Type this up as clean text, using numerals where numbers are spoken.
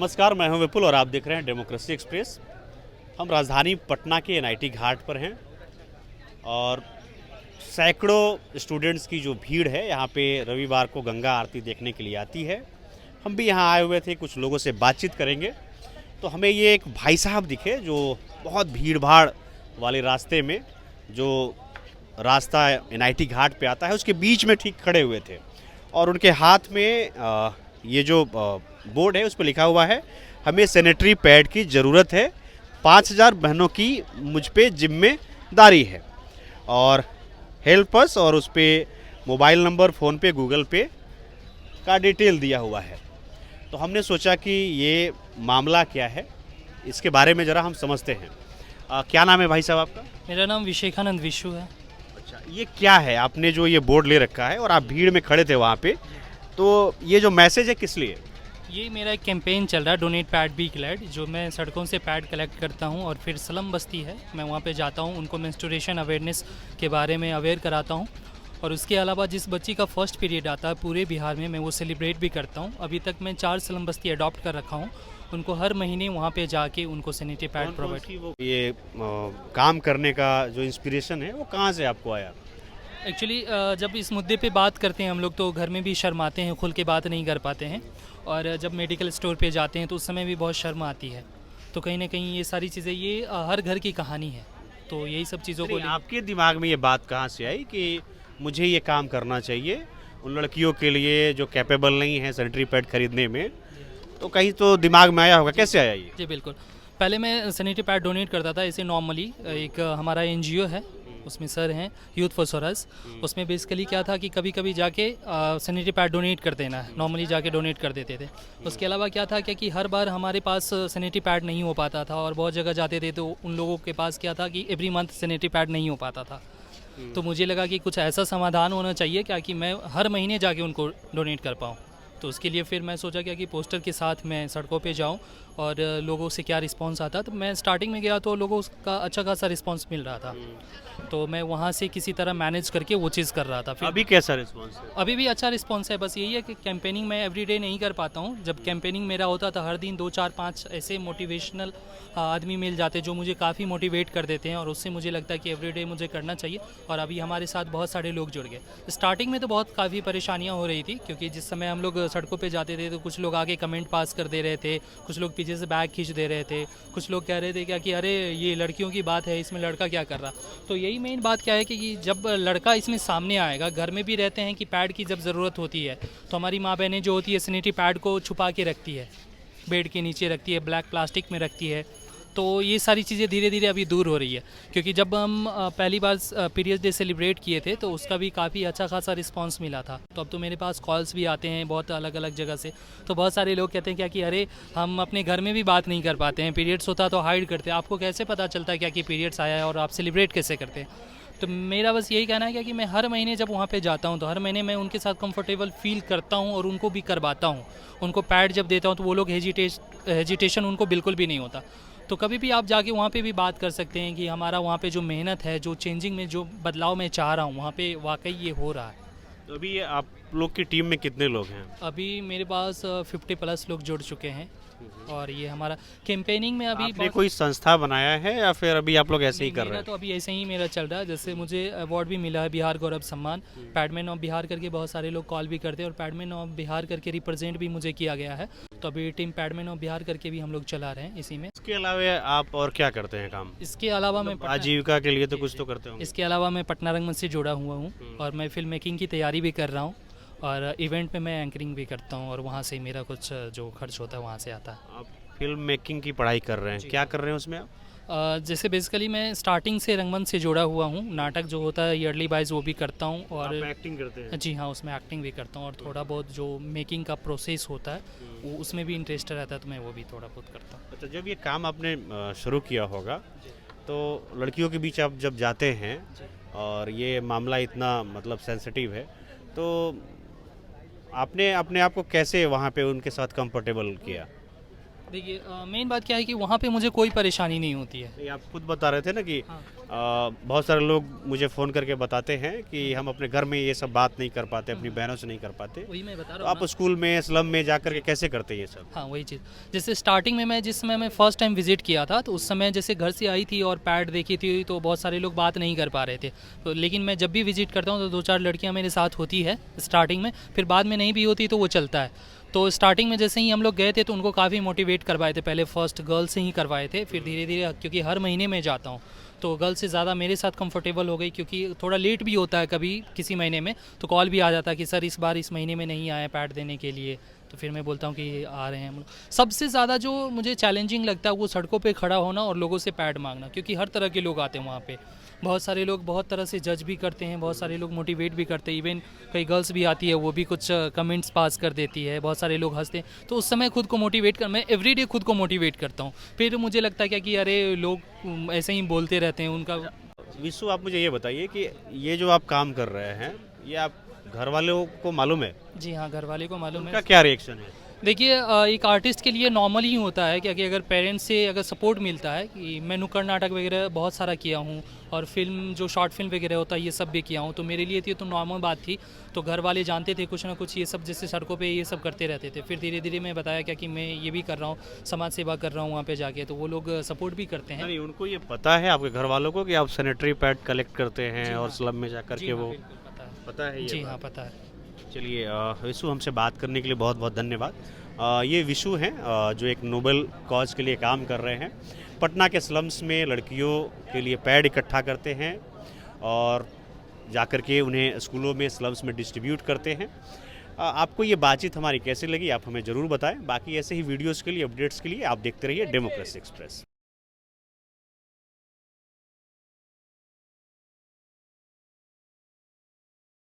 नमस्कार, मैं हूं विपुल और आप देख रहे हैं डेमोक्रेसी एक्सप्रेस। हम राजधानी पटना के एनआईटी घाट पर हैं और सैकड़ों स्टूडेंट्स की जो भीड़ है यहाँ पे रविवार को गंगा आरती देखने के लिए आती है। हम भी यहाँ आए हुए थे, कुछ लोगों से बातचीत करेंगे। तो हमें ये एक भाई साहब दिखे जो बहुत भीड़ भाड़ वाले रास्ते में, जो रास्ता एनआईटी घाट पे आता है उसके बीच में ठीक खड़े हुए थे और उनके हाथ में ये जो बोर्ड है उस पर लिखा हुआ है, हमें सैनिटरी पैड की ज़रूरत है, 5000 बहनों की मुझ पे जिम्मेदारी है और हेल्प अस, और उस पर मोबाइल नंबर, फ़ोन पे, गूगल पे का डिटेल दिया हुआ है। तो हमने सोचा कि ये मामला क्या है, इसके बारे में ज़रा हम समझते हैं। क्या नाम है भाई साहब आपका? मेरा नाम विशेखानंद विशु है। अच्छा, ये क्या है? आपने जो ये बोर्ड ले रखा है और आप भीड़ में खड़े थे वहाँ पे, तो ये जो मैसेज है किस लिए? ये मेरा एक कैंपेन चल रहा है, डोनेट पैड बी ग्लैड, जो मैं सड़कों से पैड कलेक्ट करता हूँ और फिर स्लम बस्ती है, मैं वहाँ पे जाता हूँ, उनको मेंस्ट्रुएशन अवेयरनेस के बारे में अवेयर कराता हूँ। और उसके अलावा जिस बच्ची का फर्स्ट पीरियड आता है पूरे बिहार में, मैं वो सेलिब्रेट भी करता हूँ। अभी तक मैं 4 स्लम बस्ती अडॉप्ट कर रखा हूँ, उनको हर महीने वहाँ पे जाके उनको सैनिटरी पैड प्रोवाइड। ये काम करने का जो इंस्पिरेशन है वो कहाँ से आपको आया? एक्चुअली जब इस मुद्दे पे बात करते हैं हम लोग तो घर में भी शर्माते हैं, खुल के बात नहीं कर पाते हैं, और जब मेडिकल स्टोर पे जाते हैं तो उस समय भी बहुत शर्म आती है। तो कहीं ना कहीं ये सारी चीज़ें, ये हर घर की कहानी है, तो यही सब चीज़ों को आपके दिमाग में ये बात कहाँ से आई कि मुझे ये काम करना चाहिए उन लड़कियों के लिए जो कैपेबल नहीं है सैनिटरी पैड खरीदने में? तो कहीं तो दिमाग में आया होगा, कैसे आया ये? जी बिल्कुल। पहले मैं सैनिटरी पैड डोनेट करता था ऐसे नॉर्मली, एक हमारा एनजीओ है, उसमें सर हैं यूथ फॉर स्वराज। उसमें बेसिकली क्या था कि कभी कभी जाके सैनिटरी पैड डोनेट कर देना, नॉर्मली जाके डोनेट कर देते थे। उसके अलावा क्या था क्या कि हर बार हमारे पास सैनिटरी पैड नहीं हो पाता था और बहुत जगह जाते थे तो उन लोगों के पास क्या था कि एवरी मंथ सैनिटरी पैड नहीं हो पाता था। तो मुझे लगा कि कुछ ऐसा समाधान होना चाहिए क्या कि मैं हर महीने जाके उनको डोनेट कर पाऊँ। तो उसके लिए फिर मैं सोचा क्या कि पोस्टर के साथ मैं सड़कों पे जाऊं और लोगों से क्या रिस्पांस आता। तो मैं स्टार्टिंग में गया तो लोगों का अच्छा खासा रिस्पांस मिल रहा था, तो मैं वहाँ से किसी तरह मैनेज करके वो चीज़ कर रहा था। फिर अभी कैसा रिस्पॉन्स है? अभी भी अच्छा रिस्पांस है, बस यही है कि कैंपेनिंग मैं एवरीडे नहीं कर पाता हूँ। जब कैंपेनिंग मेरा होता था हर दिन 2 4 5 ऐसे मोटिवेशनल आदमी मिल जाते जो मुझे काफ़ी मोटिवेट कर देते हैं और उससे मुझे लगता है कि एवरीडे मुझे करना चाहिए। और अभी हमारे साथ बहुत सारे लोग जुड़ गए। स्टार्टिंग में तो बहुत काफ़ी परेशानियाँ हो रही थी, क्योंकि जिस समय हम लोग सड़कों पे जाते थे तो कुछ लोग आगे कमेंट पास कर दे रहे थे, कुछ लोग पीछे से बैग खींच दे रहे थे, कुछ लोग कह रहे थे क्या कि अरे ये लड़कियों की बात है, इसमें लड़का क्या कर रहा। तो यही मेन बात क्या है कि जब लड़का इसमें सामने आएगा, घर में भी रहते हैं कि पैड की जब ज़रूरत होती है तो हमारी माँ बहनें जो होती है सैनिटरी पैड को छुपा के रखती है, बेड के नीचे रखती है, ब्लैक प्लास्टिक में रखती है। तो ये सारी चीज़ें धीरे धीरे अभी दूर हो रही है, क्योंकि जब हम पहली बार पीरियड्स डे सेलिब्रेट किए थे तो उसका भी काफ़ी अच्छा खासा रिस्पांस मिला था। तो अब तो मेरे पास कॉल्स भी आते हैं बहुत अलग अलग जगह से। तो बहुत सारे लोग कहते हैं क्या कि अरे हम अपने घर में भी बात नहीं कर पाते हैं, पीरियड्स होता तो हाइड करते हैं, आपको कैसे पता चलता है क्या कि पीरियड्स आया है और आप सेलिब्रेट कैसे करते हैं। तो मेरा बस यही कहना है क्या कि मैं हर महीने जब वहाँ पे जाता हूँ तो हर महीने मैं उनके साथ कंफर्टेबल फील करता हूँ और उनको भी करवाता हूँ। उनको पैड जब देता हूँ तो वो लोग हेजिटेशन उनको बिल्कुल भी नहीं होता। तो कभी भी आप जाके वहाँ पे भी बात कर सकते हैं कि हमारा वहाँ पे जो मेहनत है, जो चेंजिंग में जो बदलाव मैं चाह रहा हूँ वहाँ पे वाकई ये हो रहा है। तो अभी आप लोग की टीम में कितने लोग हैं? अभी मेरे पास 50+ लोग जुड़ चुके हैं और ये हमारा कैंपेनिंग में अभी आपने कोई संस्था बनाया है या फिर अभी आप लोग ऐसे ही कर रहे हैं? तो अभी ऐसे ही मेरा चल रहा है। जैसे मुझे अवार्ड भी मिला है बिहार गौरव सम्मान, पैडमैन ऑफ बिहार करके बहुत सारे लोग कॉल भी करते हैं और पैडमैन ऑफ बिहार करके रिप्रेजेंट भी मुझे किया गया है। तो अभी टीम पैडमैन ऑफ बिहार करके भी हम लोग चला रहे हैं इसी में। इसके अलावा आप और क्या करते हैं काम? इसके अलावा मैं आजीविका के लिए तो कुछ तो करते होंगे। इसके अलावा मैं पटना रंगमंच से जुड़ा हुआ हूँ और मैं फिल्म मेकिंग की तैयारी भी कर रहा हूँ और इवेंट में मैं एंकरिंग भी करता हूँ और वहाँ से मेरा कुछ जो खर्च होता है वहाँ से आता है। आप फिल्म मेकिंग की पढ़ाई कर रहे हैं, क्या कर रहे हैं उसमें आप? जैसे बेसिकली मैं स्टार्टिंग से रंगमंच से जुड़ा हुआ हूँ, नाटक जो होता है ईयरली वाइज वो भी करता हूँ और आप एक्टिंग करते हैं? जी हाँ, उसमें एक्टिंग भी करता हूँ और थोड़ा बहुत जो मेकिंग का प्रोसेस होता है वो उसमें भी इंटरेस्ट रहता है, तो मैं वो भी थोड़ा बहुत करता हूँ। अच्छा, जब ये काम आपने शुरू किया होगा तो लड़कियों के बीच आप जब जाते हैं और ये मामला इतना मतलब सेंसिटिव है, तो आपने अपने आप को कैसे वहाँ पे उनके साथ कंफर्टेबल किया? देखिए मेन बात क्या है कि वहाँ पे मुझे कोई परेशानी नहीं होती है। ये आप खुद बता रहे थे ना कि हाँ। बहुत सारे लोग मुझे फ़ोन करके बताते हैं कि हम अपने घर में ये सब बात नहीं कर पाते, अपनी बहनों से नहीं कर पाते, वही मैं बता तो रहा हूँ आप ना। स्कूल में स्लम में जा कर के कैसे करते हैं ये सब? हाँ, वही चीज़। जैसे स्टार्टिंग में जिस समय मैं फ़र्स्ट टाइम विज़िट किया था, तो उस समय जैसे घर से आई थी और पैड देखी थी, तो बहुत सारे लोग बात नहीं कर पा रहे थे। तो लेकिन मैं जब भी विज़िट करता हूँ, तो 2-4 लड़कियाँ मेरे साथ होती है स्टार्टिंग में, फिर बाद में नहीं भी होती तो वो चलता है। तो स्टार्टिंग में जैसे ही हम लोग गए थे, तो उनको काफ़ी मोटिवेट करवाए थे। पहले फ़र्स्ट गर्ल से ही करवाए थे, फिर धीरे-धीरे, क्योंकि हर महीने मैं जाता हूँ, तो गर्ल से ज़्यादा मेरे साथ कंफर्टेबल हो गई, क्योंकि थोड़ा लेट भी होता है कभी किसी महीने में, तो कॉल भी आ जाता है कि सर इस बार इस महीने में नहीं आए पैड देने के लिए। तो फिर मैं बोलता हूँ कि आ रहे हैं हम लोग। सबसे ज़्यादा जो मुझे चैलेंजिंग लगता है वो सड़कों पे खड़ा होना और लोगों से पैड मांगना, क्योंकि हर तरह के लोग आते हैं वहाँ पे। बहुत सारे लोग बहुत तरह से जज भी करते हैं, बहुत सारे लोग मोटिवेट भी करते हैं। इवन कई गर्ल्स भी आती है, वो भी कुछ कमेंट्स पास कर देती है, बहुत सारे लोग हंसते हैं। तो उस समय खुद को मोटिवेट कर, मैं एवरीडे खुद को मोटिवेट करता हूँ। फिर मुझे लगता है क्या कि अरे लोग ऐसे ही बोलते रहते हैं उनका। विशु, आप मुझे ये बताइए कि ये जो आप काम कर रहे हैं, ये आप घर वालों को मालूम है? जी हाँ, घर वाले को मालूम उनका है। क्या रिएक्शन है? देखिए एक आर्टिस्ट के लिए नॉर्मल ही होता है कि अगर पेरेंट्स से अगर सपोर्ट मिलता है, कि मैं नुक्कड़ नाटक वगैरह बहुत सारा किया हूँ, और फिल्म जो शॉर्ट फिल्म वगैरह होता है ये सब भी किया हूँ, तो मेरे लिए तो नॉर्मल बात थी। तो घर वाले जानते थे कुछ ना कुछ ये सब, जैसे सड़कों पे ये सब करते रहते थे। फिर धीरे धीरे मैं बताया क्या कि मैं ये भी कर रहा हूँ, समाज सेवा कर रहा हूँ वहाँ पे जाके, तो वो लोग सपोर्ट भी करते हैं। नहीं, उनको ये पता है आपके घर वालों को कि आप सैनिटरी पैड कलेक्ट करते हैं और स्लम में जा कर जी के हाँ, वो बिल्कुल पता है। पता है ये जी बात? हाँ, पता है। चलिए विशु, हमसे बात करने के लिए बहुत बहुत धन्यवाद। ये विशु हैं जो एक नोबेल कॉज के लिए काम कर रहे हैं। पटना के स्लम्स में लड़कियों के लिए पैड इकट्ठा करते हैं और जाकर के उन्हें स्कूलों में स्लम्स में डिस्ट्रीब्यूट करते हैं। आपको ये बातचीत हमारी कैसी लगी, आप हमें ज़रूर बताएं। बाकी ऐसे ही वीडियोज़ के लिए, अपडेट्स के लिए आप देखते रहिए डेमोक्रेसी एक्सप्रेस।